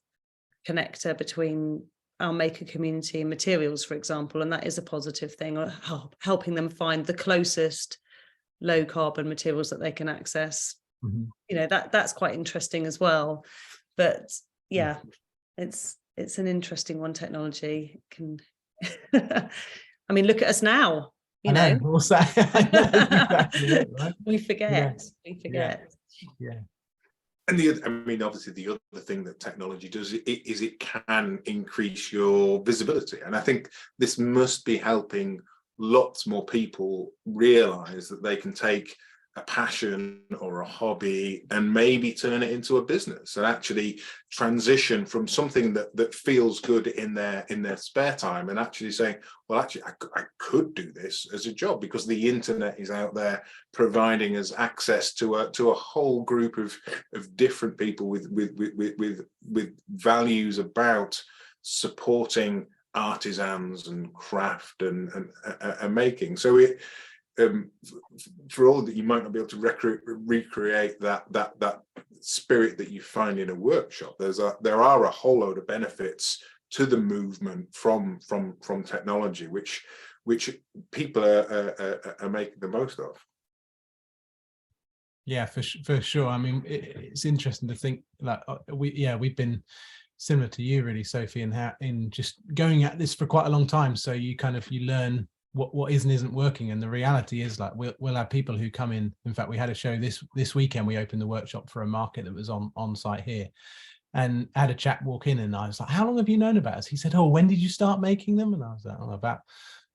connector between our maker community and materials, for example, and that is a positive thing, or helping them find the closest low carbon materials that they can access. Mm-hmm. You know, that's quite interesting as well. But yeah, it's an interesting one. Technology can I mean, look at us now. You know, also, I know exactly it, right? we forget. Yeah. And obviously the other thing that technology does is it can increase your visibility. And I think this must be helping lots more people realize that they can take a passion or a hobby and maybe turn it into a business, and actually transition from something that feels good in their spare time, and actually saying, well, actually I could do this as a job, because the internet is out there providing us access to a whole group of different people with values about supporting artisans and craft and making. So for all that you might not be able to recreate that spirit that you find in a workshop, there are a whole load of benefits to the movement from technology, which people are making the most of. Yeah, for sure. I mean, it's interesting to think, like, we've been similar to you, really, Sophie, and how in just going at this for quite a long time. So you learn what is and isn't working, and the reality is, like, we'll have people who come in. In fact, we had a show this weekend. We opened the workshop for a market that was on site here, and had a chap walk in, and I was like, "How long have you known about us?" He said, "Oh, when did you start making them?" And I was like, "Oh, about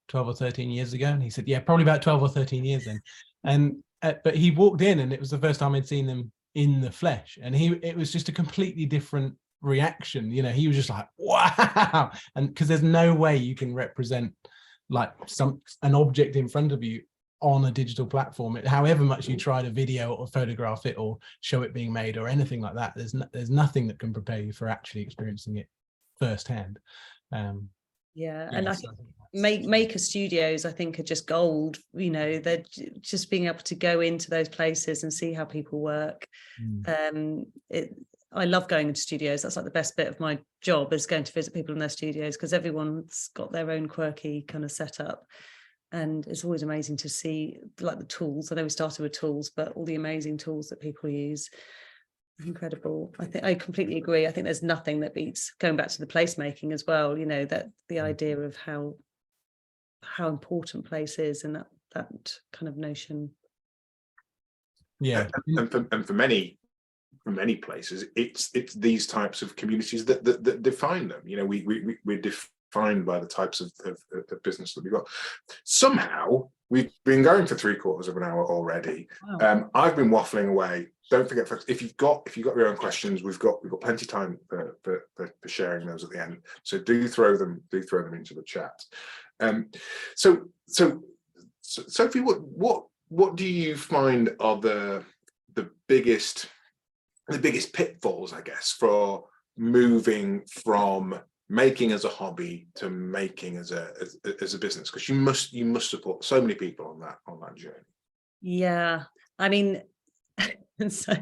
12 or 13 years ago." And he said, "Yeah, probably about 12 or 13 years then." And but he walked in, and it was the first time I'd seen them in the flesh, and it was just a completely different reaction. You know, he was just like, "Wow!" And because there's no way you can represent like an object in front of you on a digital platform, however much you try to video or photograph it or show it being made or anything like that. There's nothing that can prepare you for actually experiencing it firsthand. And I think maker studios, I think, are just gold. You know, they're just being able to go into those places and see how people work. I love going into studios. That's like the best bit of my job, is going to visit people in their studios, because everyone's got their own quirky kind of setup, and it's always amazing to see, like, the tools. I know we started with tools, but all the amazing tools that people use, incredible. I think I completely agree. I think there's nothing that beats going back to the placemaking as well. You know, that the idea of how important place is, and that kind of notion. Yeah, and for many places, it's these types of communities that define them. You know, we're defined by the types of business that we've got. Somehow we've been going for 3/4 of an hour already. Wow. I've been waffling away. Don't forget, folks, if you've got your own questions, we've got plenty of time for sharing those at the end. So do throw them into the chat. So Sophie, what do you find are the biggest pitfalls, I guess, for moving from making as a hobby to making as a business? Because you must support so many people on that journey. Yeah, I mean, and so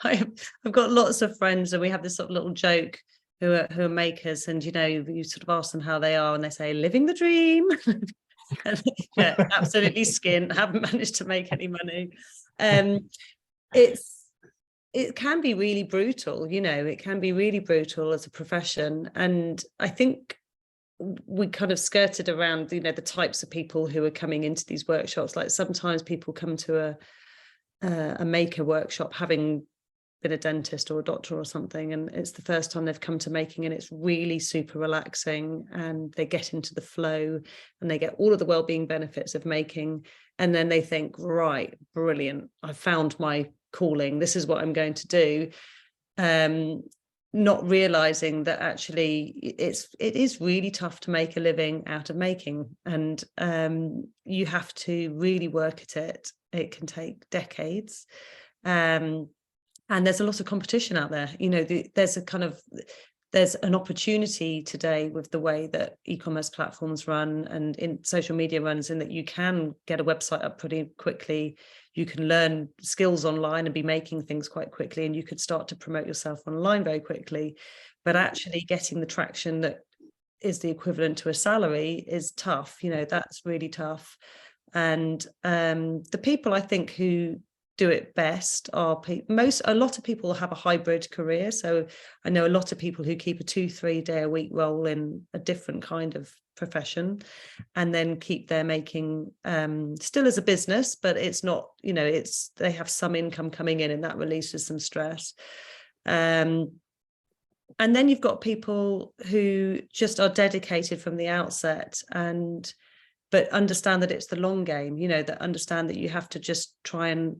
I've got lots of friends, and we have this sort of little joke who are makers, and you know, you sort of ask them how they are, and they say, living the dream. And, yeah, absolutely skint, haven't managed to make any money. It can be really brutal, you know, it can be really brutal as a profession. And I think we kind of skirted around, you know, the types of people who are coming into these workshops. Like, sometimes people come to a maker workshop having been a dentist or a doctor or something, and it's the first time they've come to making, and it's really super relaxing, and they get into the flow and they get all of the well-being benefits of making, and then they think, right, brilliant, I found my calling, this is what I'm going to do, not realizing that actually it is really tough to make a living out of making, and you have to really work at it. It can take decades, and there's a lot of competition out there. You know, there's an opportunity today with the way that e-commerce platforms run and in social media runs, in that you can get a website up pretty quickly. You can learn skills online and be making things quite quickly, and you could start to promote yourself online very quickly. But actually getting the traction that is the equivalent to a salary is tough. You know, that's really tough. And the people I think who do it best are a lot of people have a hybrid career. So I know a lot of people who keep a 2-3 day a week role in a different kind of profession, and then keep their making still as a business, but it's not, you know, they have some income coming in, and that releases some stress. And then you've got people who just are dedicated from the outset, but understand that it's the long game, you know, that understand that you have to just try and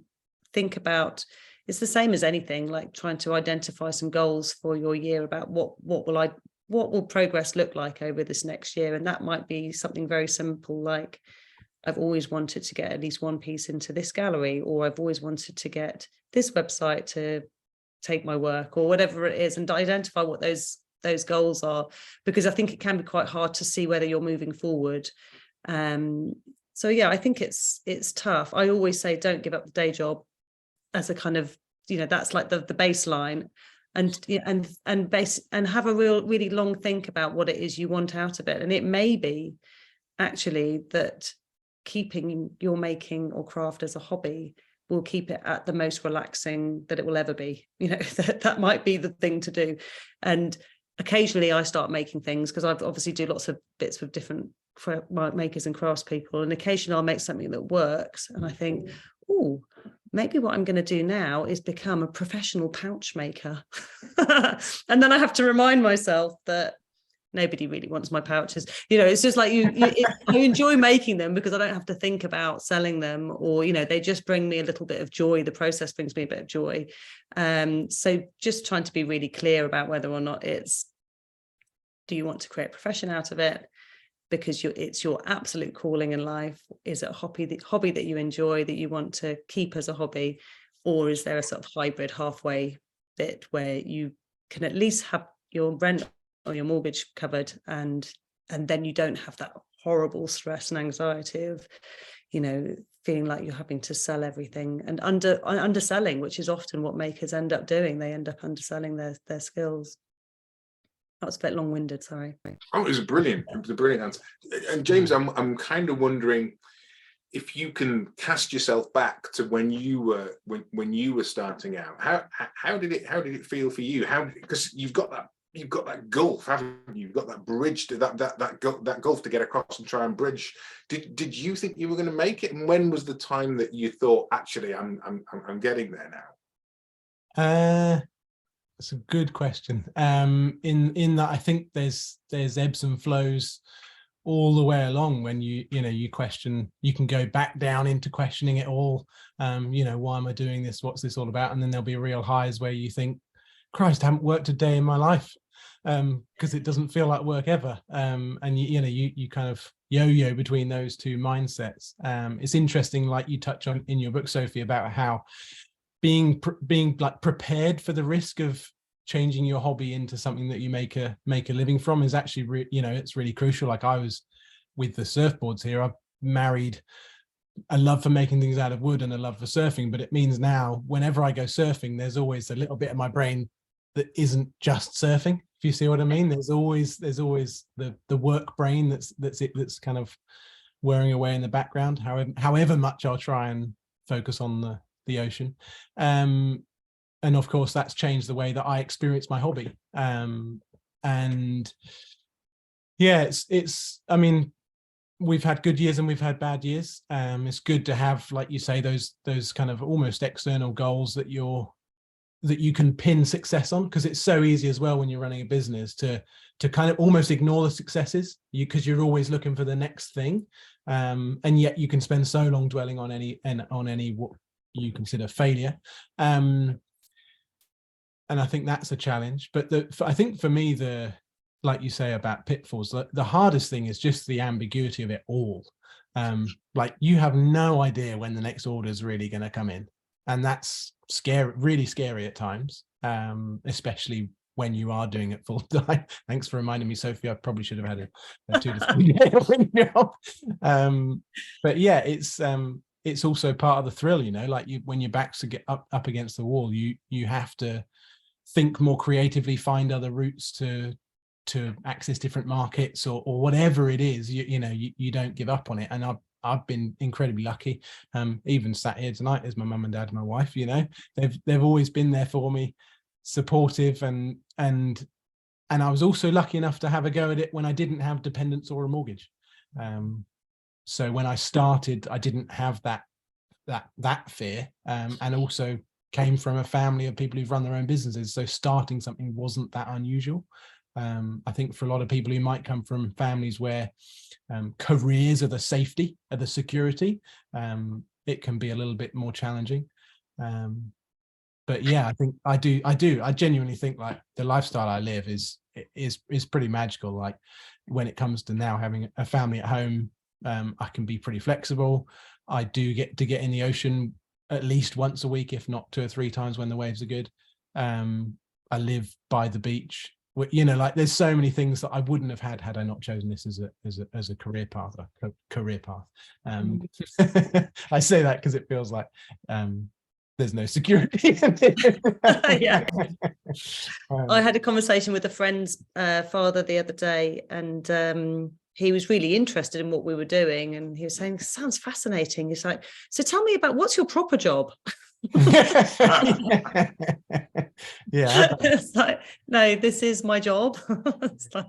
think about, it's the same as anything, like trying to identify some goals for your year about what will progress look like over this next year. And that might be something very simple, like I've always wanted to get at least one piece into this gallery, or I've always wanted to get this website to take my work, or whatever it is, and identify what those goals are, because I think it can be quite hard to see whether you're moving forward. So yeah, I think it's tough. I always say don't give up the day job as a kind of, you know, that's like the baseline, and have a really long think about what it is you want out of it. And it may be actually that keeping your making or craft as a hobby will keep it at the most relaxing that it will ever be. You know, that might be the thing to do. And occasionally I start making things, because I've obviously do lots of bits with different makers and craftspeople, and occasionally I'll make something that works, and I think, oh, maybe what I'm going to do now is become a professional pouch maker. And then I have to remind myself that nobody really wants my pouches. You know, it's just like I enjoy making them because I don't have to think about selling them, or, you know, they just bring me a little bit of joy. The process brings me a bit of joy. So just trying to be really clear about whether or not do you want to create a profession out of it because it's your absolute calling in life? Is it a hobby that you enjoy, that you want to keep as a hobby? Or is there a sort of hybrid halfway bit where you can at least have your rent or your mortgage covered, and then you don't have that horrible stress and anxiety of, you know, feeling like you're having to sell everything and underselling, which is often what makers end up doing. They end up underselling their skills. That was a bit long-winded, sorry. Oh, it was brilliant. It was a brilliant answer. And James, I'm kind of wondering if you can cast yourself back to when you were starting out. How did it feel for you? Because you've got that gulf, haven't you? You've got that bridge to that gulf to get across and try and bridge. Did you think you were going to make it? And when was the time that you thought, actually, I'm getting there now? That's a good question. In that, I think there's ebbs and flows all the way along. When you question, you can go back down into questioning it all. You know, why am I doing this? What's this all about? And then there'll be real highs where you think, Christ, I haven't worked a day in my life, because it doesn't feel like work ever. And you kind of yo-yo between those two mindsets. It's interesting, like you touch on in your book, Sophie, about how being like prepared for the risk of changing your hobby into something that you make a living from is actually it's really crucial. Like I was with the surfboards here, I've married a love for making things out of wood and a love for surfing, but it means now whenever I go surfing, there's always a little bit of my brain that isn't just surfing, if you see what I mean. There's always the work brain that's kind of whirring away in the background, however much I'll try and focus on the ocean. And of course that's changed the way that I experience my hobby. And yeah, it's I mean, we've had good years and we've had bad years. It's good to have, like you say, those kind of almost external goals that you're that you can pin success on, because it's so easy as well when you're running a business to kind of almost ignore the successes, because you're always looking for the next thing, and yet you can spend so long dwelling on any what you consider failure, and I think that's a challenge. But I think for me, like you say about pitfalls, the hardest thing is just the ambiguity of it all. Like you have no idea when the next order is really going to come in, and that's scary, really scary at times, especially when you are doing it full time. Thanks for reminding me, Sophie. I probably should have had a 2 to 3 day job. But yeah, it's also part of the thrill, you know, like when your backs get up against the wall, you have to think more creatively, find other routes to access different markets, or whatever it is. You know, you don't give up on it. And I've been incredibly lucky. Even sat here tonight as my mum and dad and my wife, you know, they've always been there for me, supportive, and I was also lucky enough to have a go at it when I didn't have dependents or a mortgage. So when I started, I didn't have that fear, and also came from a family of people who've run their own businesses. So starting something wasn't that unusual. I think for a lot of people who might come from families where careers are the safety, are the security, it can be a little bit more challenging. But yeah, I think I genuinely think like the lifestyle I live is pretty magical. Like when it comes to now having a family at home, I can be pretty flexible. I do get to get in the ocean at least once a week, if not 2 or 3 times when the waves are good. I live by the beach. You know, like there's so many things that I wouldn't have had I not chosen this as a career path. I say that because it feels like there's no security. Yeah. I had a conversation with a friend's father the other day, and he was really interested in what we were doing, and he was saying, sounds fascinating. He's like, so tell me about, what's your proper job? Yeah. It's like, no, this is my job. It's like,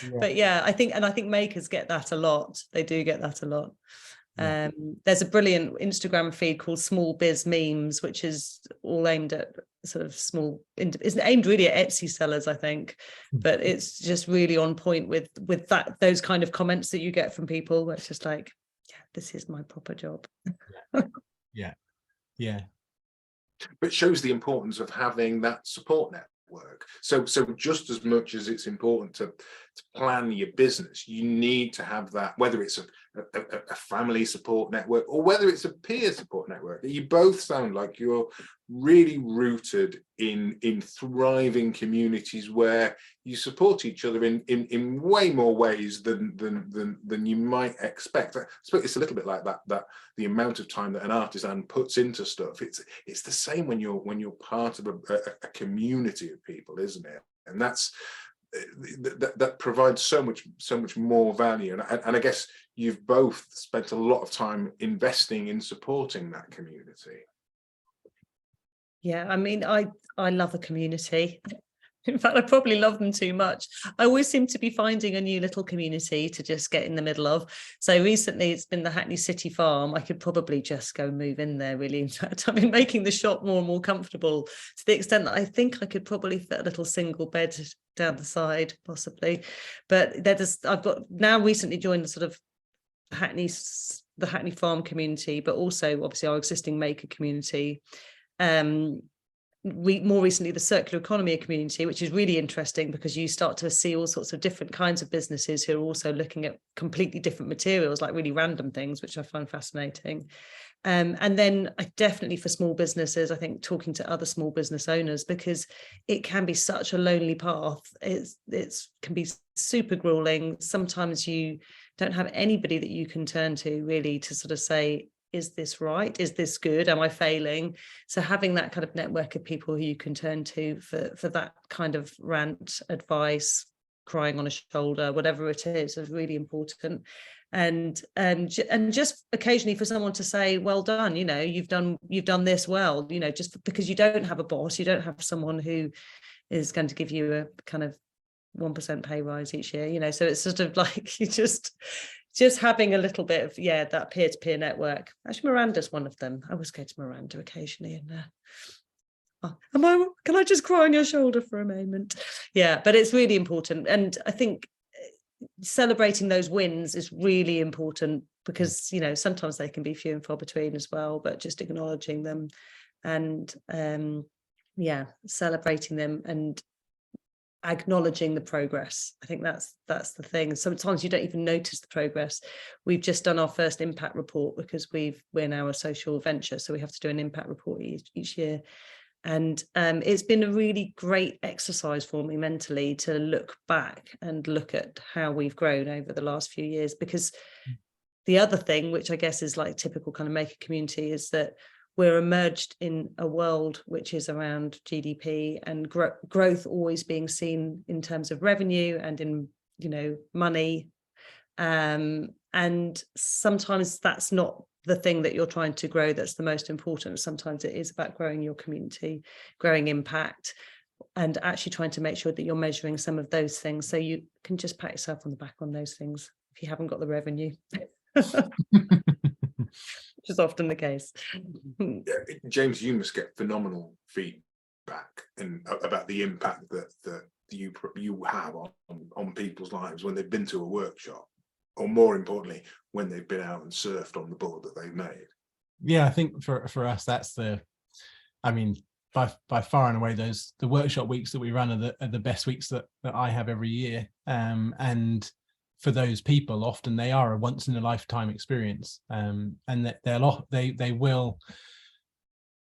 Yeah. But yeah, I think makers get that a lot. They do get that a lot. Yeah. There's a brilliant Instagram feed called Small Biz Memes, which is all aimed at sort of small, it's aimed really at Etsy sellers, I think, but it's just really on point with those kind of comments that you get from people, where it's just like, yeah, this is my proper job. Yeah. But it shows the importance of having that support network. So just as much as it's important to plan your business, you need to have that, whether it's a family support network or whether it's a peer support network. You both sound like you're really rooted in thriving communities where you support each other in way more ways than you might expect. I suppose it's a little bit like that the amount of time that an artisan puts into stuff. It's the same when you're part of a community of people, isn't it? And that provides so much more value. And I guess you've both spent a lot of time investing in supporting that community. Yeah, I mean, I love a community. In fact, I probably love them too much. I always seem to be finding a new little community to just get in the middle of. So recently it's been the Hackney City Farm. I could probably just go move in there, really. In fact, I've been making the shop more and more comfortable, to the extent that I think I could probably fit a little single bed down the side, possibly. But I've got now recently joined the sort of the Hackney Farm community, but also obviously our existing maker community. More recently the circular economy community, which is really interesting because you start to see all sorts of different kinds of businesses who are also looking at completely different materials, like really random things, which I find fascinating. And then I definitely, for small businesses, I think talking to other small business owners, because it can be such a lonely path. It can be super grueling. Sometimes you don't have anybody that you can turn to really to sort of say, is this right? Is this good? Am I failing? So having that kind of network of people who you can turn to for that kind of rant, advice, crying on a shoulder, whatever it is really important. And just occasionally for someone to say, well done, you know, you've done this well, you know, just because you don't have a boss, you don't have someone who is going to give you a kind of 1% pay rise each year, you know. So it's sort of like you just having a little bit of, yeah, that peer-to-peer network. Actually, Miranda's one of them. I always go to Miranda occasionally, and Can I just cry on your shoulder for a moment? Yeah, but it's really important. And I think celebrating those wins is really important, because, you know, sometimes they can be few and far between as well, but just acknowledging them and yeah, celebrating them and acknowledging the progress. I think that's the thing. Sometimes you don't even notice the progress. We've just done our first impact report, because we're now a social venture, so we have to do an impact report each year. And it's been a really great exercise for me mentally to look back and look at how we've grown over the last few years. Because the other thing, which I guess is like typical kind of maker community, is that we're emerged in a world which is around GDP and growth always being seen in terms of revenue and in, you know, money. And sometimes that's not the thing that you're trying to grow that's the most important. Sometimes it is about growing your community, growing impact, and actually trying to make sure that you're measuring some of those things, so you can just pat yourself on the back on those things if you haven't got the revenue. Which is often the case. James, you must get phenomenal feedback and about the impact that you have on people's lives when they've been to a workshop, or more importantly, when they've been out and surfed on the board that they've made. Yeah, I think for us, that's by far and away, the workshop weeks that we run are the best weeks that I have every year. And for those people, often they are a once in a lifetime experience. And that they will,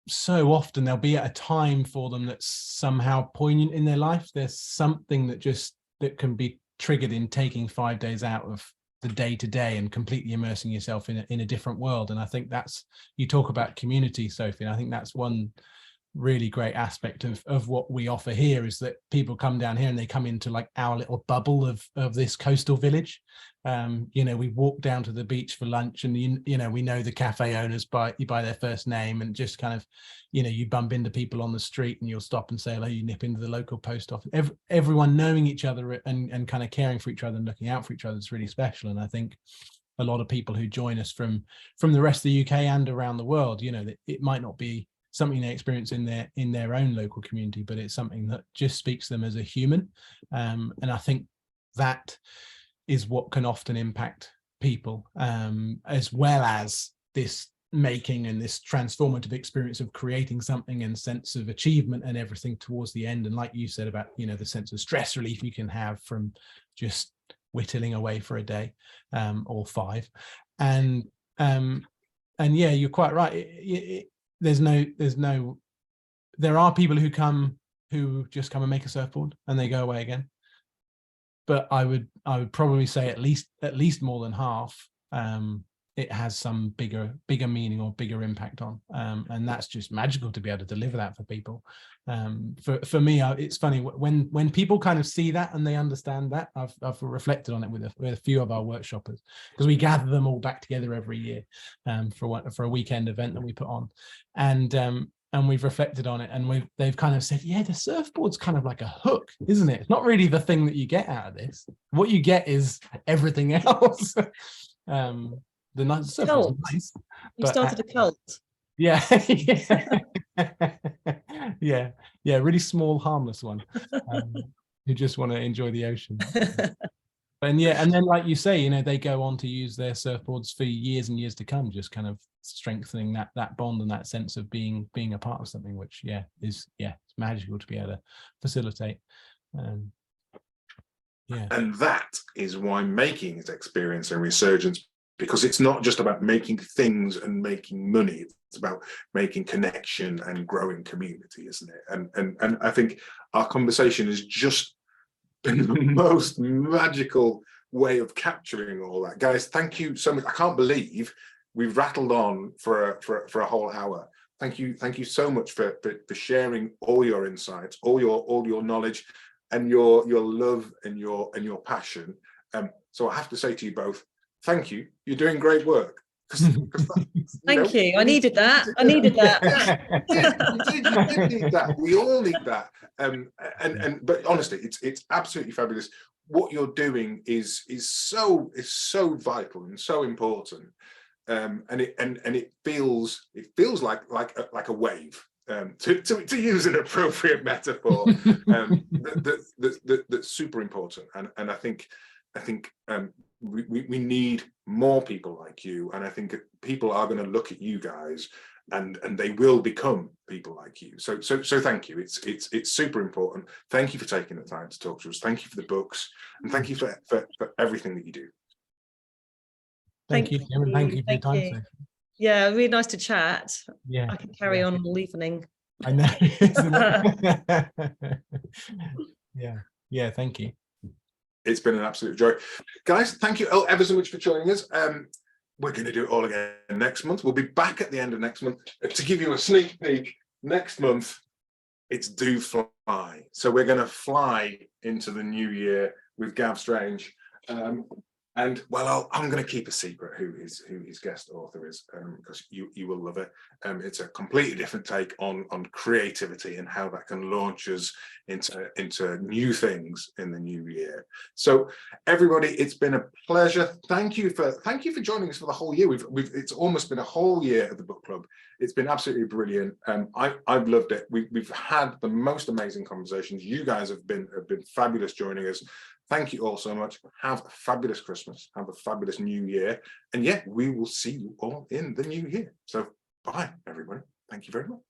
so often there'll be at a time for them that's somehow poignant in their life. There's something that can be triggered in taking 5 days out of the day-to-day and completely immersing yourself in a different world. And I think that's, you talk about community, Sophie, and I think that's one really great aspect of what we offer here, is that people come down here and they come into like our little bubble of this coastal village. You know, we walk down to the beach for lunch, and you know, we know the cafe owners by their first name, and just kind of, you know, you bump into people on the street and you'll stop and say hello, you nip into the local post office. Everyone knowing each other and kind of caring for each other and looking out for each other is really special. And I think a lot of people who join us from the rest of the UK and around the world, you know, that it might not be something they experience in their own local community, but it's something that just speaks to them as a human. And I think that is what can often impact people, as well as this making and this transformative experience of creating something and sense of achievement and everything towards the end. And like you said about, you know, the sense of stress relief you can have from just whittling away for a day, or 5. And yeah, you're quite right. There are people who just come and make a surfboard and they go away again. But I would probably say at least more than half, it has some bigger meaning or bigger impact on, and that's just magical to be able to deliver that for people. For me, it's funny when people kind of see that and they understand that. I've reflected on it with a few of our workshoppers, because we gather them all back together every year for a weekend event that we put on, and we've reflected on it, and they've kind of said, yeah, the surfboard's kind of like a hook, isn't it? It's not really the thing that you get out of this. What you get is everything else. The nice surfboard's nice. You started a cult. Yeah. yeah, really small, harmless one, who just want to enjoy the ocean. And then like you say, you know, they go on to use their surfboards for years and years to come, just kind of strengthening that bond and that sense of being a part of something, which it's magical to be able to facilitate. And that is why making is experiencing a resurgence, because it's not just about making things and making money. It's about making connection and growing community, isn't it? And I think our conversation has just been the most magical way of capturing all that. Guys, thank you so much. I can't believe we've rattled on for a whole hour. Thank you so much for sharing all your insights, all your knowledge, and your love and your passion. So I have to say to you both, thank you. You're doing great work. Thank you. I needed that. You did need that. We all need that. But honestly, it's absolutely fabulous. What you're doing is so vital and so important. And it feels like a wave. to use an appropriate metaphor, that's super important. And I think we need more people like you, and I think people are going to look at you guys and they will become people like you. So thank you. It's super important. Thank you for taking the time to talk to us. Thank you for the books, and thank you for everything that you do. Thank you, Tim, and thank you for your time, Sophie. Yeah, really nice to chat. Yeah, I can carry on all evening. I know. Isn't it? Yeah, thank you. It's been an absolute joy, guys. Thank you ever so much for joining us. We're going to do it all again next month. We'll be back at the end of next month to give you a sneak peek. Next month, it's Do Fly. So we're going to fly into the new year with Gav Strange. And well, I'm going to keep a secret who his guest author is, because you will love it. It's a completely different take on creativity and how that can launch us into new things in the new year. So everybody, it's been a pleasure. Thank you for joining us for the whole year. It's almost been a whole year of the book club. It's been absolutely brilliant. I've loved it. We've had the most amazing conversations. You guys have been fabulous joining us. Thank you all so much. Have a fabulous Christmas. Have a fabulous new year. And yeah, we will see you all in the new year. So bye, everybody. Thank you very much.